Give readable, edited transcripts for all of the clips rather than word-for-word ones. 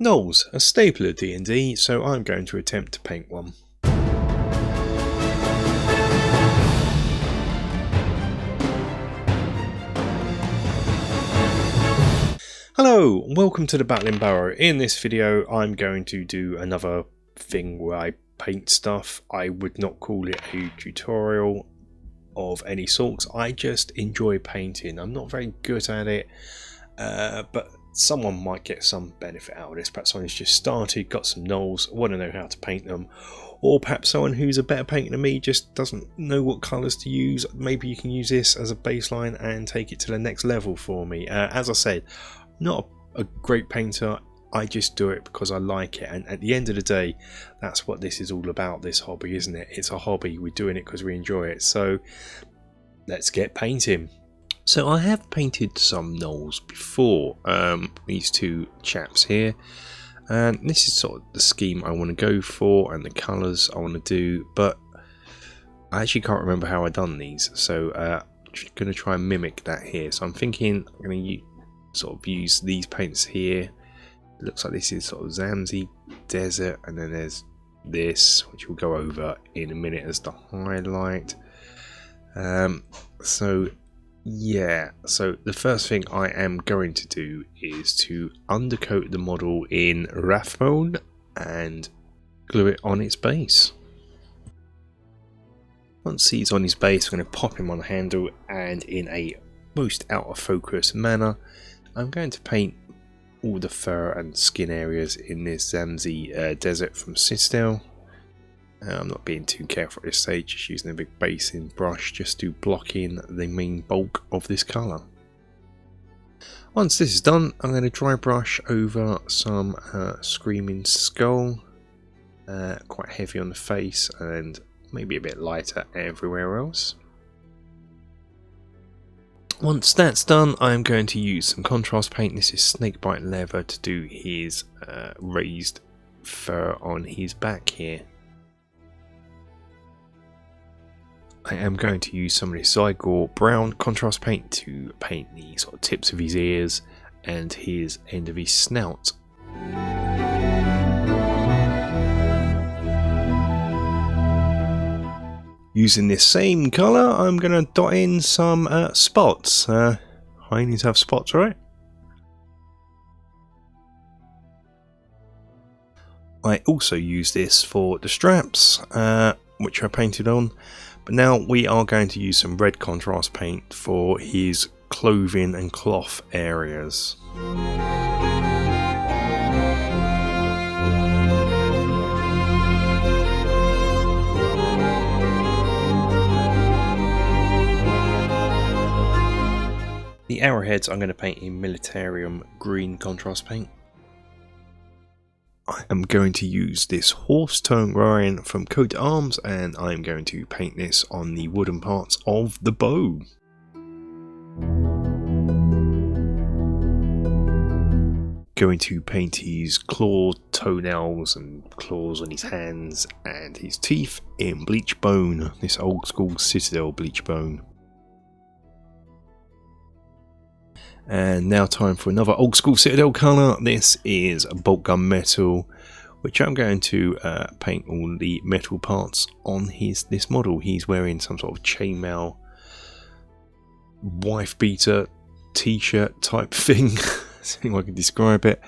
Gnolls, a staple of D&D, so I'm going to attempt to paint one. Hello, welcome to the Battling Barrow. In this video I'm going to do another thing where I paint stuff. I would not call it a tutorial of any sorts. I just enjoy painting. I'm not very good at it, but someone might get some benefit out of this. Perhaps someone who's just started, got some gnolls, want to know how to paint them, or perhaps someone who's a better painter than me just doesn't know what colours to use. Maybe you can use this as a baseline and take it to the next level for me. As I said, not a great painter. I just do it because I like it, and at the end of the day that's what this is all about, this hobby, isn't it? It's a hobby. We're doing it because we enjoy it, so let's get painting. So I have painted some gnolls before, these two chaps here, and this is sort of the scheme I want to go for and the colours I want to do, but I actually can't remember how I done these, so I'm going to try and mimic that here. So I'm thinking I'm going to sort of use these paints here. It looks like this is sort of Zamzi Desert, and then there's this, which we'll go over in a minute as the highlight. So yeah, so the first thing I am going to do is to undercoat the model in Rathbone and glue it on its base. Once he's on his base, I'm going to pop him on the handle, and in a most out of focus manner I'm going to paint all the fur and skin areas in this Zamzi Desert from Citadel. I'm not being too careful at this stage, just using a big basing brush just to block in the main bulk of this colour. Once this is done, I'm going to dry brush over some Screaming Skull, quite heavy on the face and maybe a bit lighter everywhere else. Once that's done, I'm going to use some contrast paint. This is Snakebite Leather to do his raised fur on his back here. I am going to use some of this Zygor Brown contrast paint to paint the sort of tips of his ears and his end of his snout. Using this same colour, I'm going to dot in some spots. Hyenas have spots, right? I also use this for the straps, which I painted on. But now we are going to use some red contrast paint for his clothing and cloth areas. The arrowheads I'm going to paint in Militarium green contrast paint. I am going to use this horse tone Ryan from Coat Arms, and I'm going to paint this on the wooden parts of the bow. Going to paint his claw toenails and claws on his hands and his teeth in bleach bone, this old school Citadel bleach bone. And now time for another old school Citadel colour. This is bolt gun metal, which I'm going to paint all the metal parts on this model. He's wearing some sort of chainmail wife beater t-shirt type thing. See if I can describe it.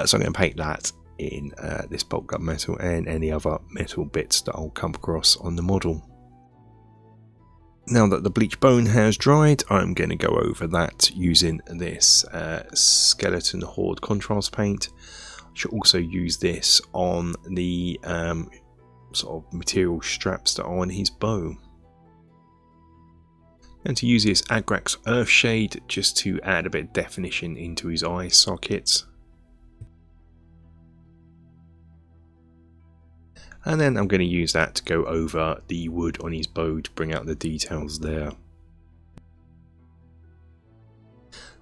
So I'm going to paint that in this bolt gun metal and any other metal bits that I'll come across on the model. Now that the bleach bone has dried, I'm going to go over that using this Skeleton Horde contrast paint. I should also use this on the sort of material straps that are on his bow. And to use this Agrax Earthshade just to add a bit of definition into his eye sockets. And then I'm going to use that to go over the wood on his bow to bring out the details there.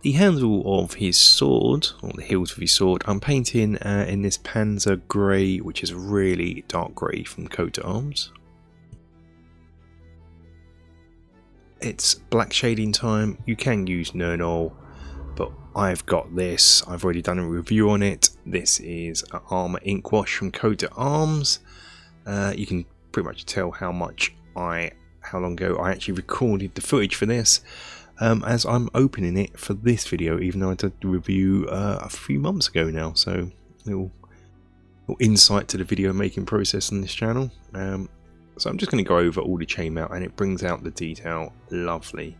The handle of his sword, or the hilt of his sword, I'm painting in this Panzer Grey, which is a really dark grey from Coat Arms. It's black shading time. You can use Gnoll, but I've got this. I've already done a review on it. This is an armor ink wash from Coat Arms. You can pretty much tell how long ago I actually recorded the footage for this, as I'm opening it for this video, even though I did the review a few months ago now. So little insight to the video making process on this channel. So I'm just going to go over all the chainmail, and it brings out the detail lovely.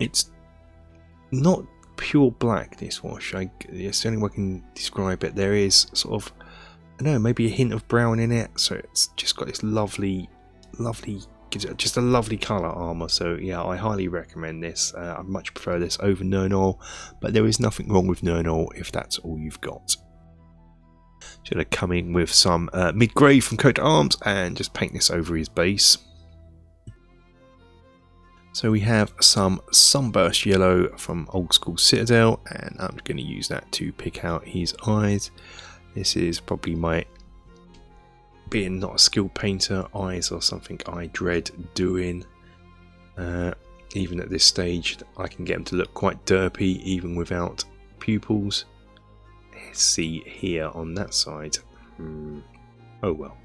It's not pure black, this wash. It's the only way I can describe it. There is sort of, I don't know, maybe a hint of brown in it, so it's just got this lovely, gives it just a lovely colour armour. So yeah, I highly recommend this. I much prefer this over Gnoll, but there is nothing wrong with Gnoll if that's all you've got. Should I come in with some mid-grey from Coat Arms and just paint this over his base. So we have some Sunburst Yellow from Old School Citadel, and I'm going to use that to pick out his eyes. This is probably my, being not a skilled painter, eyes are something I dread doing. Even at this stage, I can get them to look quite derpy even without pupils. Let's see here on that side. Oh well.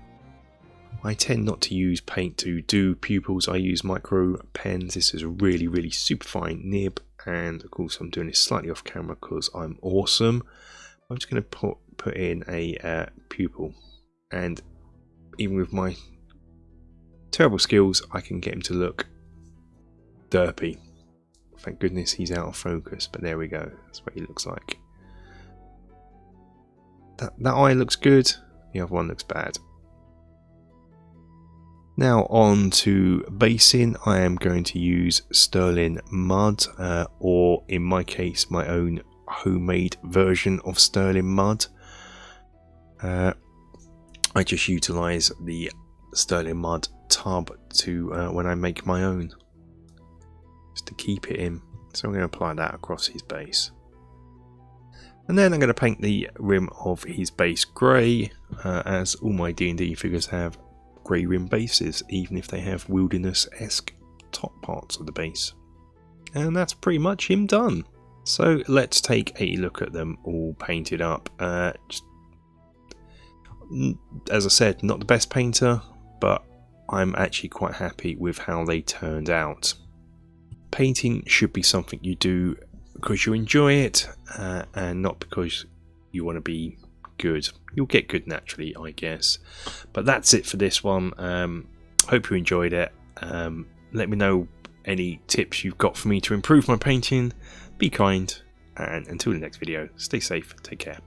I tend not to use paint to do pupils. I use micro pens. This is a really super fine nib, and of course I'm doing this slightly off camera because I'm awesome. I'm just going to put in a pupil, and even with my terrible skills I can get him to look derpy. Thank goodness he's out of focus, but there we go. That's what he looks like. That eye looks good, the other one looks bad. Now on to basing. I am going to use Sterling Mud, or in my case my own homemade version of Sterling Mud. I just utilise the Sterling Mud tub to when I make my own, just to keep it in. So I'm going to apply that across his base. And then I'm going to paint the rim of his base grey, as all my D&D figures have grey rim bases, even if they have wilderness-esque top parts of the base. And that's pretty much him done. So let's take a look at them all painted up. As I said, not the best painter, but I'm actually quite happy with how they turned out. Painting should be something you do because you enjoy it, and not because you want to be good. You'll get good naturally, I guess. But that's it for this one. Hope you enjoyed it. Let me know any tips you've got for me to improve my painting. Be kind, and until the next video, stay safe, take care.